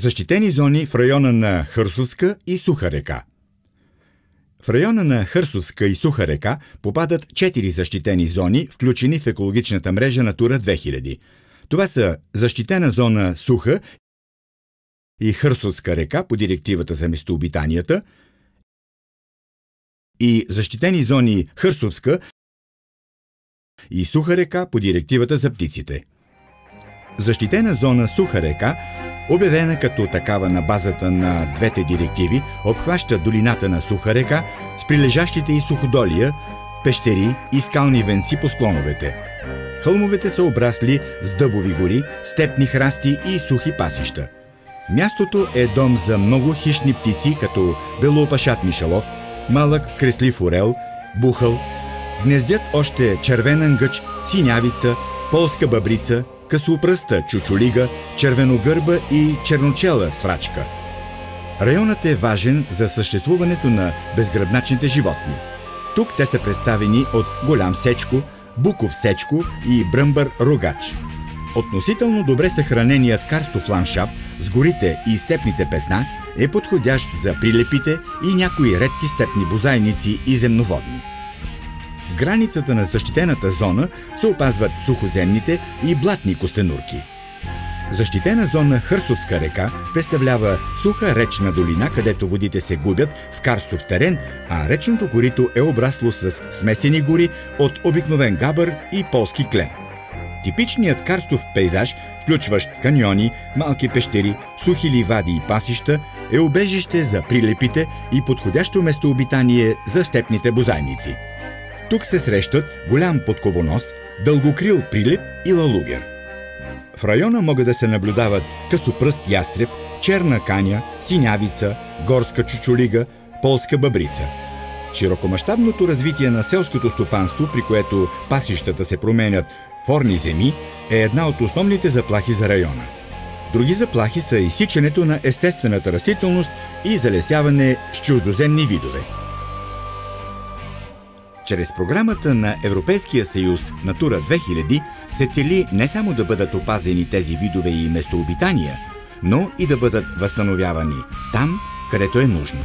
Защитени зони в района на Хърсовска и Суха река. В района на Хърсовска и Суха река попадат 4 защитени зони, включени в екологичната мрежа Натура 2000. Това са защитена зона Суха и Хърсовска река по директивата за местообитанията и защитени зони Хърсовска и Суха река по директивата за птиците. Защитена зона Суха река, обявена като такава на базата на двете директиви, обхваща долината на Суха река с прилежащите и суходолия, пещери и скални венци по склоновете. Хълмовете са обрасли с дъбови гори, степни храсти и сухи пасища. Мястото е дом за много хищни птици, като белоопашат мишалов, малък креслив орел, бухъл. Гнездят още червен ангъч, синявица, полска бъбрица, късоопръста чучулига, червеногърба и черночела сврачка. Районът е важен за съществуването на безгръбначните животни. Тук те са представени от голям сечко, буков сечко и бръмбър рогач. Относително добре съхраненият карстов ландшафт с горите и степните петна е подходящ за прилепите и някои редки степни бозайници и земноводни. В границата на защитената зона се опазват сухоземните и блатни костенурки. Защитена зона Хърсовска река представлява суха речна долина, където водите се губят в карстов терен, а речното корито е обрасло с смесени гори от обикновен габър и полски клен. Типичният карстов пейзаж, включващ каньони, малки пещери, сухи ливади и пасища, е убежище за прилепите и подходящо местообитание за степните бозайници. Тук се срещат голям подковонос, дългокрил прилеп и лалугер. В района могат да се наблюдават късопръст ястреб, черна каня, синявица, горска чучулига, полска бъбрица. Широкомащабното развитие на селското стопанство, при което пасищата се променят в орни земи, е една от основните заплахи за района. Други заплахи са изсичането на естествената растителност и залесяване с чуждоземни видове. Чрез програмата на Европейския съюз Натура 2000 се цели не само да бъдат опазени тези видове и местообитания, но и да бъдат възстановявани там, където е нужно.